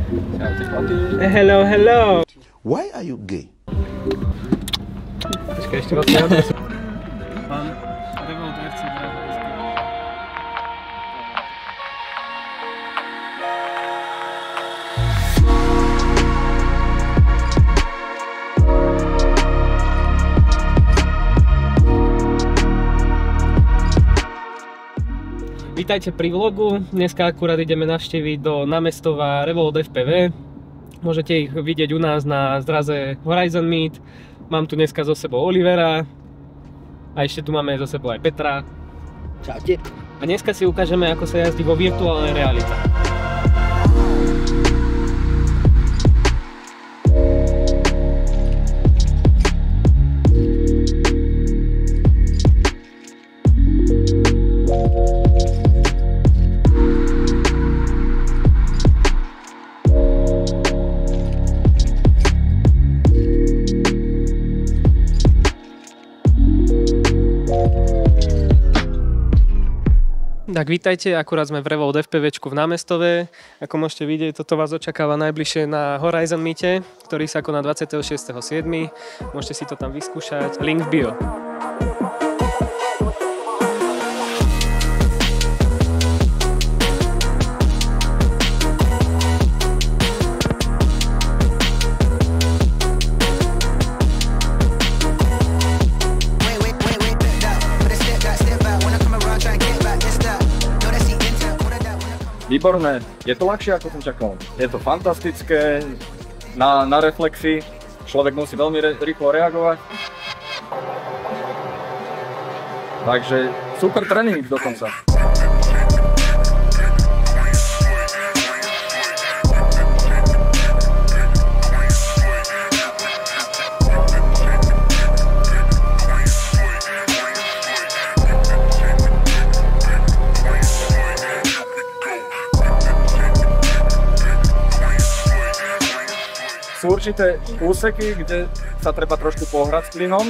Hello, hello. Why are you gay? Počkaj, ešte vás neodnes. Pán Revolt FC Draha SK. Vítajte pri vlogu. Dneska akurát ideme navštíviť do námestova Revolt FPV. Môžete ich vidieť u nás na zraze Horizon Meet. Mám tu dneska so sebou Olivera. A ešte tu máme so sebou aj Petra. Čaute. A dneska si ukážeme, ako sa jazdí vo virtuálnej realite. Tak vítajte, akurát sme v Revolt FPVčku v námestove. Ako môžete vidieť, toto vás očakáva najbližšie na Horizon Meete, ktorý sa koná 26.7. Môžete si to tam vyskúšať. Link v bio. Výborné, je to ľahšie ako som čakal. Je to fantastické, na reflexy, človek musí veľmi rýchlo reagovať. Takže super tréning dokonca. Sú určité úseky, kde sa treba trošku pohrať s plynom.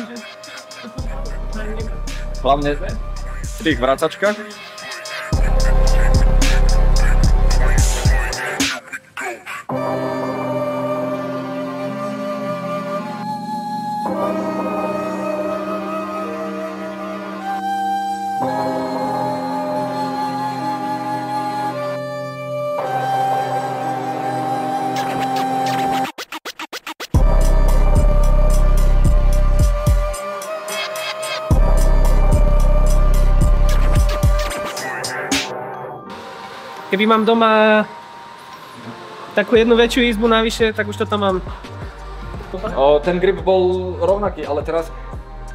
Hlavne v tých vracačkách. Keby mám doma takú jednu väčšiu izbu navyše, tak už to tam mám. Ten grip bol rovnaký, ale teraz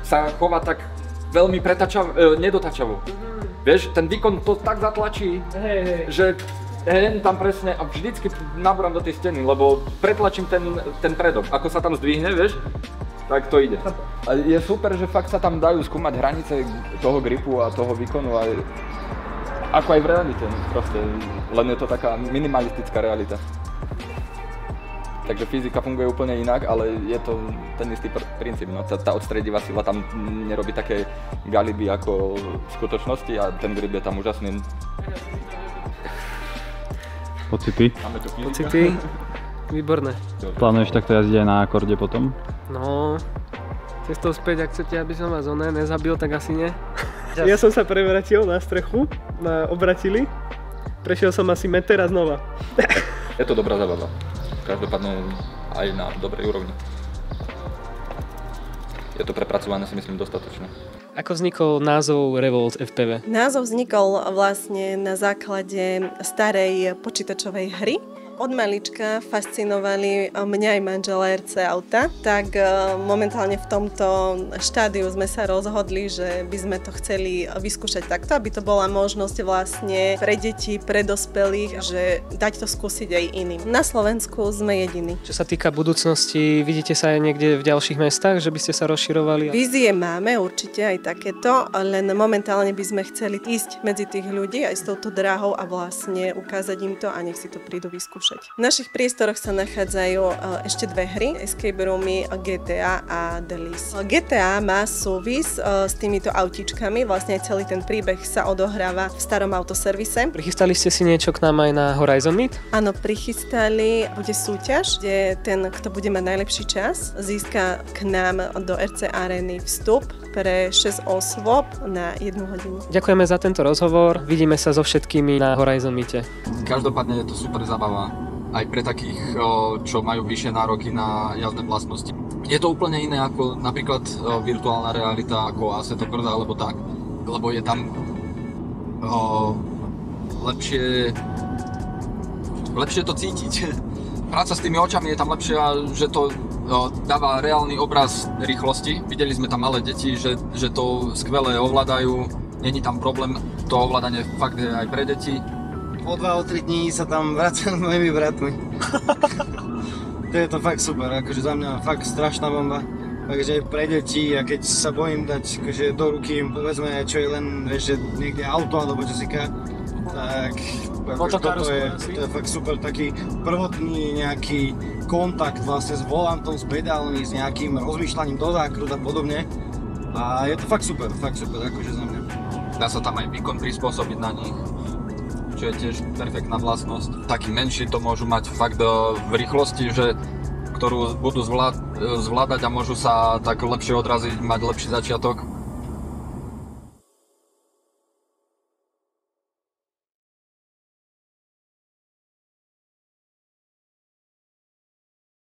sa chová tak veľmi nedotačavo. Vieš, ten výkon to tak zatlačí, že tam presne a vždycky nabúram do tej steny, lebo pretlačím ten predok. Ako sa tam zdvihne, vieš, tak to ide. A je super, že fakt sa tam dajú skúmať hranice toho gripu a toho výkonu. Ako aj v realite, proste, len je to taká minimalistická realita. Takže fyzika funguje úplne inak, ale je to ten istý princíp. No. Tá odstredivá sila tam nerobí také galiby ako v skutočnosti a ten grip je tam úžasný. Pocity? Pocity? Výborné. Plánuješ takto jazdiť aj na akorde potom? No, cestou späť, ak chcete, aby som vás nezabil, tak asi nie. Ja som sa prevratil na strechu, ma obratili, prešiel som asi meter a znova. Je to dobrá zábava, každopádne aj na dobrej úrovni. Je to prepracované, si myslím, dostatočne. Ako vznikol názov Revolt FPV? Názov vznikol vlastne na základe starej počítačovej hry. Od malička fascinovali mňa aj manžela RC auta, tak momentálne v tomto štádiu sme sa rozhodli, že by sme to chceli vyskúšať takto, aby to bola možnosť vlastne pre deti, pre dospelých, že dať to skúsiť aj iným. Na Slovensku sme jediní. Čo sa týka budúcnosti, vidíte sa aj niekde v ďalších mestách, že by ste sa rozširovali? Vízie máme určite aj takéto, len momentálne by sme chceli ísť medzi tých ľudí aj s touto dráhou a vlastne ukázať im to a nech si to prídu vyskúšať. vyskúšať. V našich priestoroch sa nachádzajú ešte dve hry, escape roomy GTA a Delis. GTA má súvis s týmito autíčkami, vlastne celý ten príbeh sa odohráva v starom autoservise. Prichystali ste si niečo k nám aj na Horizon Meet? Áno, prichystali, bude súťaž, kde ten, kto bude mať najlepší čas, získa k nám do RC Areny vstup pre 6 osôb na 1 hodinu. Ďakujeme za tento rozhovor, vidíme sa so všetkými na Horizon Meete. Každopádne je to super zábava, aj pre takých, čo majú vyššie nároky na jazdné vlastnosti. Je to úplne iné ako napríklad virtuálna realita, ako Assetto Corsa alebo tak, lebo je tam lepšie to cítiť. Práca s tými očami je tam lepšia, že to dáva reálny obraz rýchlosti. Videli sme tam malé deti, že to skvelé ovládajú, není tam problém, to ovládanie fakt je aj pre deti. O 2-3 dní sa tam vracam s mojimi bratmi. To je to fakt super, akože za mňa fakt strašná bomba. Takže aj pre deti, a keď sa bojím dať akože do ruky im povedzme, čo je len ešte niekde auto alebo čosika, tak akože to je fakt super, taký prvotný nejaký kontakt vlastne s volantom, s pedálmi, s nejakým rozmýšľaním do zákrut a podobne. A je to fakt super, akože za mňa. Dá sa tam aj výkon prispôsobiť na nich, čo je tiež perfektná vlastnosť. Takí menší to môžu mať fakt v rýchlosti, ktorú budú zvládať a môžu sa tak lepšie odraziť, mať lepší začiatok.